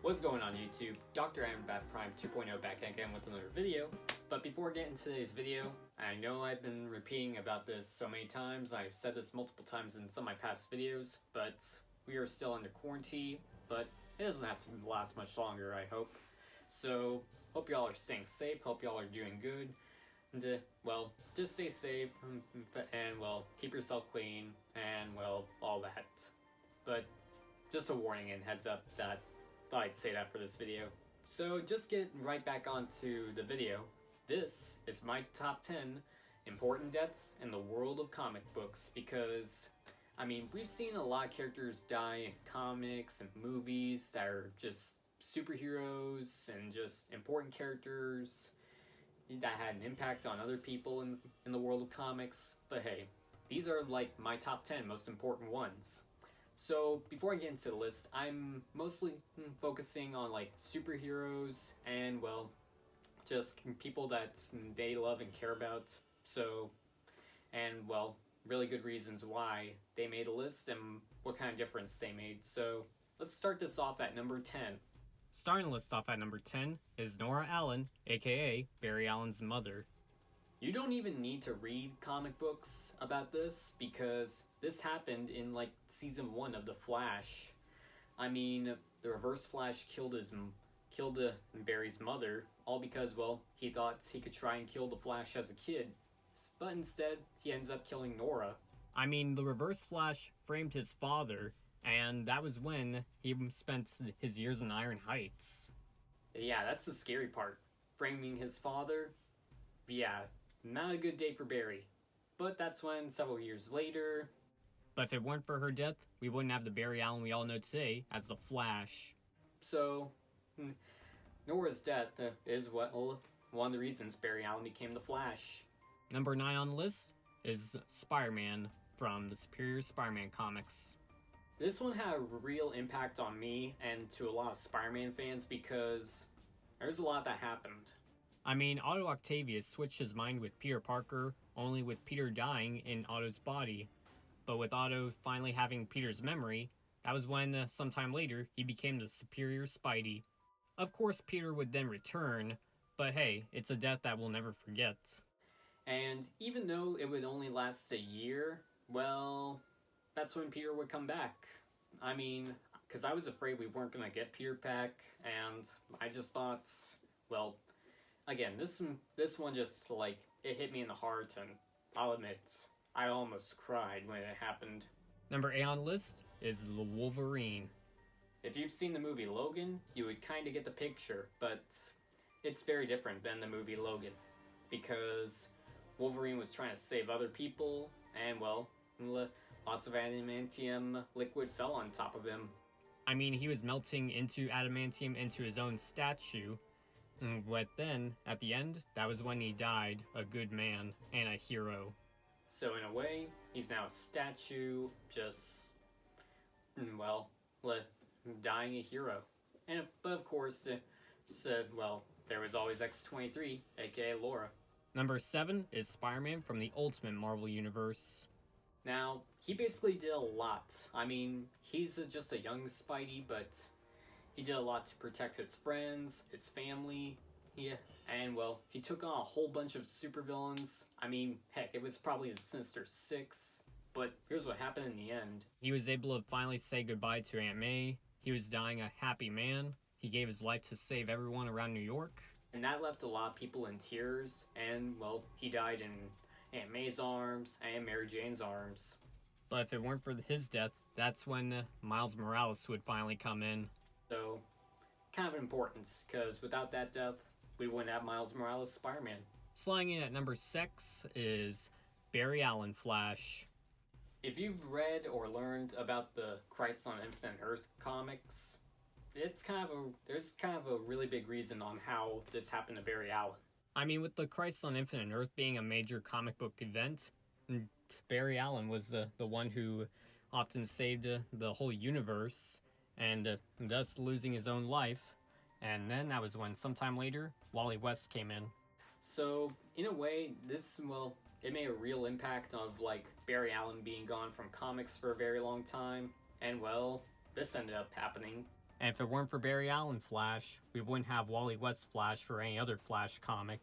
What's going on YouTube? Dr. Bat Prime 2.0 back again with another video. But before getting to today's video, I know I've been repeating about this so many times. I've said this multiple times in some of my past videos, but we are still under quarantine, but it doesn't have to last much longer, I hope. So, hope y'all are staying safe, hope y'all are doing good. And, well, just stay safe, and, well, keep yourself clean, and, well, all that. But, just a warning and heads up that thought I'd say that for this video. So just get right back onto the video. This is my top 10 important deaths in the world of comic books because, I mean, we've seen a lot of characters die in comics and movies that are just superheroes and just important characters that had an impact on other people in the world of comics. But hey, these are like my top 10 most important ones. So, before I get into the list, I'm mostly focusing on like superheroes and, well, just people that they love and care about. So, and, well, really good reasons why they made a list and what kind of difference they made. So, let's start this off at number 10. Starting the list off at number 10 is Nora Allen, aka Barry Allen's mother. You don't even need to read comic books about this because this happened in like season 1 of The Flash. I mean, the Reverse Flash killed Barry's mother, all because, well, he thought he could try and kill the Flash as a kid, but instead he ends up killing Nora. I mean, the Reverse Flash framed his father, and that was when he spent his years in Iron Heights. Yeah, that's the scary part. Framing his father? Yeah, not a good day for Barry. But that's when, several years later... But if it weren't for her death, we wouldn't have the Barry Allen we all know today as the Flash. So, Nora's death is one of the reasons Barry Allen became the Flash. Number 9 on the list is Spireman from the Superior Spider-Man comics. This one had a real impact on me and to a lot of Spider-Man fans because there's a lot that happened. I mean, Otto Octavius switched his mind with Peter Parker, only with Peter dying in Otto's body. But with Otto finally having Peter's memory, that was when, sometime later, he became the Superior Spidey. Of course, Peter would then return, but hey, it's a death that we'll never forget. And even though it would only last a year, well, that's when Peter would come back. I mean, because I was afraid we weren't going to get Peter back, and I just thought, well, again, this one just, like, it hit me in the heart, and I'll admit, I almost cried when it happened. Number 8 on the list is the Wolverine. If you've seen the movie Logan, you would kind of get the picture, but it's very different than the movie Logan. Because Wolverine was trying to save other people, and, well, lots of adamantium liquid fell on top of him. I mean, he was melting into adamantium into his own statue. But then, at the end, that was when he died, a good man and a hero. So in a way, he's now a statue, just, well, dying a hero. But of course, well, there was always X-23, aka Laura. Number 7 is Spider-Man from the Ultimate Marvel Universe. Now, he basically did a lot. I mean, he's just a young Spidey, but he did a lot to protect his friends, his family. Yeah, and well, he took on a whole bunch of supervillains. I mean, heck, it was probably the Sinister Six. But here's what happened in the end. He was able to finally say goodbye to Aunt May. He was dying a happy man. He gave his life to save everyone around New York. And that left a lot of people in tears. And, well, he died in Aunt May's arms and Mary Jane's arms. But if it weren't for his death, that's when Miles Morales would finally come in. So, kind of important, because without that death, we wouldn't have Miles Morales Spider-Man. Sliding in at number 6 is Barry Allen Flash. If you've read or learned about the Crisis on Infinite Earth comics, there's kind of a really big reason on how this happened to Barry Allen. I mean, with the Crisis on Infinite Earth being a major comic book event, Barry Allen was the one who often saved the whole universe, and thus losing his own life. And then that was when, sometime later, Wally West came in. So, in a way, it made a real impact of, like, Barry Allen being gone from comics for a very long time. And, well, this ended up happening. And if it weren't for Barry Allen Flash, we wouldn't have Wally West Flash for any other Flash comic.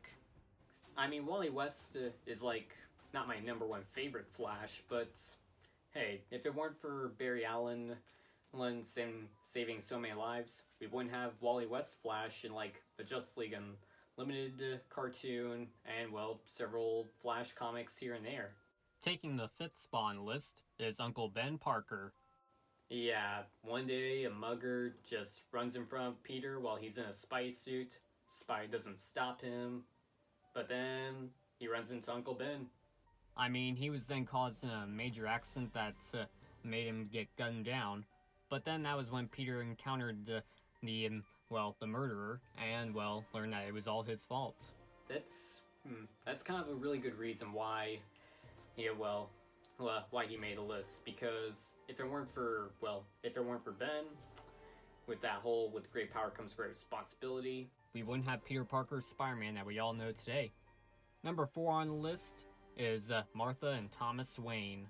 I mean, Wally West is like not my #1 favorite Flash, but hey, if it weren't for Barry Allen saving so many lives, we wouldn't have Wally West Flash in like the Justice League Unlimited cartoon and, well, several Flash comics here and there. Taking the 5th spot on the list is Uncle Ben Parker. Yeah, one day a mugger just runs in front of Peter while he's in a spy suit. Spy doesn't stop him, but then he runs into Uncle Ben. I mean, he was then caused a major accident that made him get gunned down, but then that was when Peter encountered the murderer and, well, learned that it was all his fault. That's kind of a really good reason why, why he made a list, because if it weren't for Ben, with great power comes great responsibility, we wouldn't have Peter Parker's Spider-Man that we all know today. Number 4 on the list is Martha and Thomas Wayne.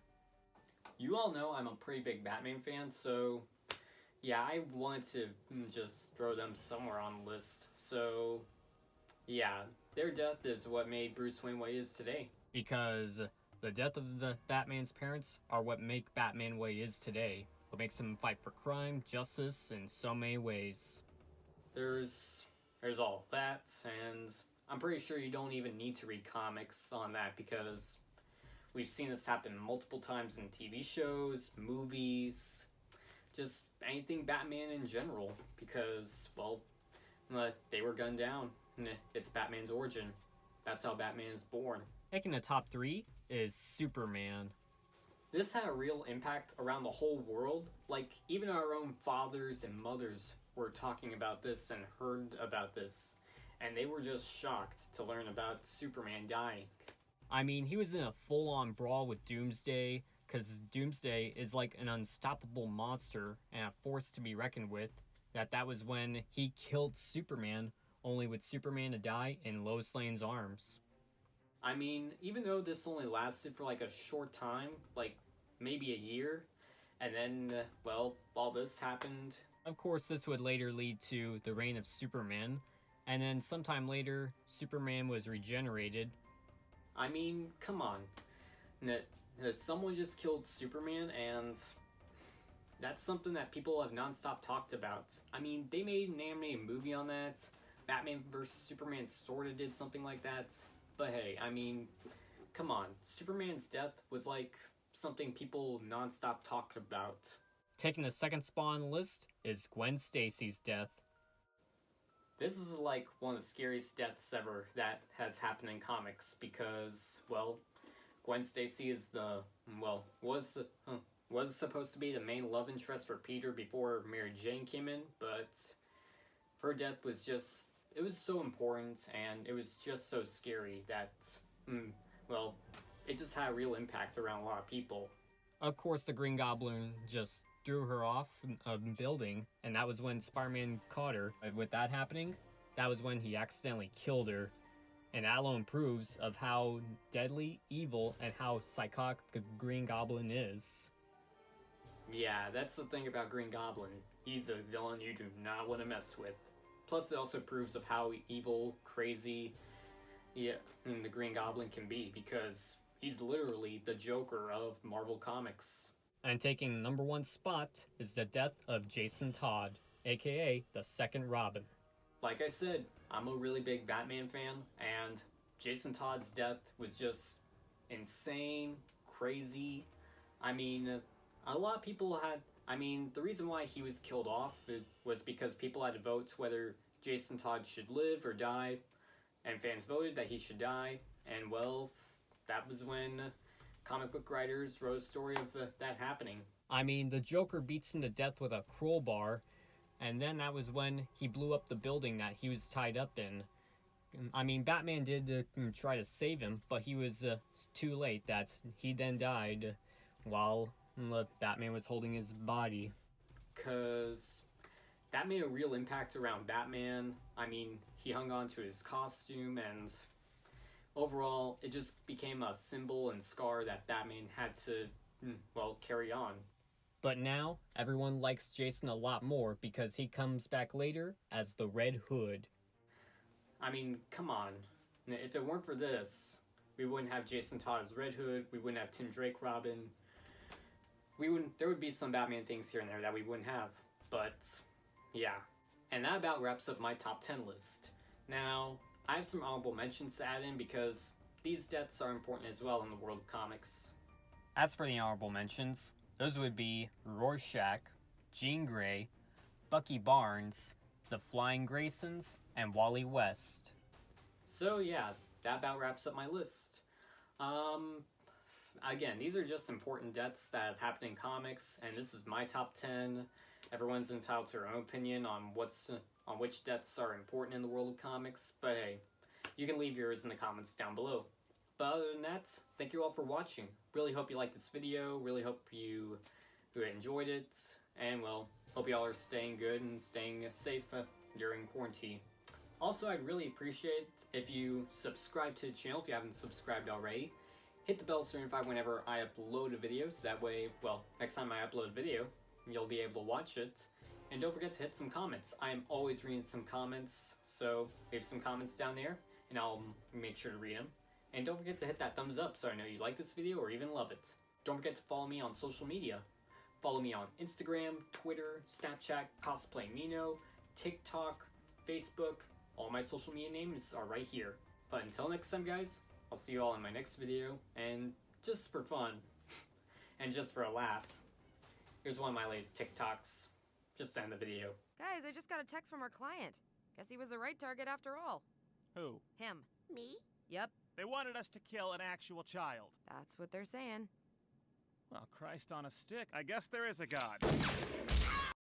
You all know I'm a pretty big Batman fan, so yeah, I wanted to just throw them somewhere on the list. So yeah, their death is what made Bruce Wayne what he is today. Because the death of the Batman's parents are what make Batman what he is today. What makes him fight for crime, justice, in so many ways. There's all that, and I'm pretty sure you don't even need to read comics on that, because we've seen this happen multiple times in TV shows, movies, just anything Batman in general, because, well, they were gunned down. It's Batman's origin. That's how Batman is born. Taking the top 3 is Superman. This had a real impact around the whole world. Like, even our own fathers and mothers were talking about this and heard about this, and they were just shocked to learn about Superman dying. I mean, he was in a full-on brawl with Doomsday, because Doomsday is like an unstoppable monster and a force to be reckoned with. That was when he killed Superman, only with Superman to die in Lois Lane's arms. I mean, even though this only lasted for like a short time, like maybe a year, and then, all this happened. Of course, this would later lead to the reign of Superman, and then sometime later, Superman was regenerated. I mean, come on. Someone just killed Superman, and that's something that people have nonstop talked about. I mean, they made an animated movie on that. Batman vs. Superman sorta did something like that. But hey, I mean, come on. Superman's death was like something people nonstop talked about. Taking the 2nd spot on the list is Gwen Stacy's death. This is like one of the scariest deaths ever that has happened in comics, because, Gwen Stacy is was supposed to be the main love interest for Peter before Mary Jane came in, but her death was just, it was so important, and it was just so scary that, it just had a real impact around a lot of people. Of course, the Green Goblin just threw her off a building, and that was when Spider-Man caught her. With that happening, that was when he accidentally killed her. And that alone proves of how deadly, evil, and how psychotic the Green Goblin is. Yeah, that's the thing about Green Goblin. He's a villain you do not want to mess with. Plus, it also proves of how evil, crazy, the Green Goblin can be, because he's literally the Joker of Marvel Comics. And taking the #1 spot is the death of Jason Todd, aka the 2nd Robin. Like I said, I'm a really big Batman fan, and Jason Todd's death was just insane, crazy. I mean, a lot of people the reason why he was killed off was because people had to vote whether Jason Todd should live or die, and fans voted that he should die, and that was when comic book writers wrote a story of that happening. I mean, the Joker beats him to death with a crowbar, and then that was when he blew up the building that he was tied up in. I mean, Batman did try to save him, but he was too late. That he then died while Batman was holding his body. 'Cause that made a real impact around Batman. I mean, he hung on to his costume, and overall, it just became a symbol and scar that Batman had to, carry on. But now, everyone likes Jason a lot more because he comes back later as the Red Hood. I mean, come on. If it weren't for this, we wouldn't have Jason Todd as Red Hood, we wouldn't have Tim Drake Robin. There would be some Batman things here and there that we wouldn't have. But, yeah. And that about wraps up my top 10 list. Now, I have some honorable mentions to add in because these deaths are important as well in the world of comics. As for the honorable mentions, those would be Rorschach, Jean Grey, Bucky Barnes, the Flying Graysons, and Wally West. So yeah, that about wraps up my list. Again, these are just important deaths that have happened in comics, and this is my top 10. Everyone's entitled to their own opinion on which deaths are important in the world of comics, but hey, you can leave yours in the comments down below. But other than that, thank you all for watching. Really hope you liked this video, really hope you enjoyed it, and well, hope you all are staying good and staying safe during quarantine. Also, I'd really appreciate if you subscribe to the channel if you haven't subscribed already. Hit the bell to notify whenever I upload a video, so that way, well, next time I upload a video, you'll be able to watch it. And don't forget to hit some comments. I am always reading some comments, so leave some comments down there, and I'll make sure to read them. And don't forget to hit that thumbs up so I know you like this video or even love it. Don't forget to follow me on social media. Follow me on Instagram, Twitter, Snapchat, CosplayMino, TikTok, Facebook. All my social media names are right here. But until next time, guys, I'll see you all in my next video. And just for fun, and just for a laugh, here's one of my latest TikToks. Just to end the video. Guys, I just got a text from our client. Guess he was the right target after all. Who? Him. Me? Yep, They wanted us to kill an actual child. that's what they're saying. Well, Christ on a stick. I guess there is a God.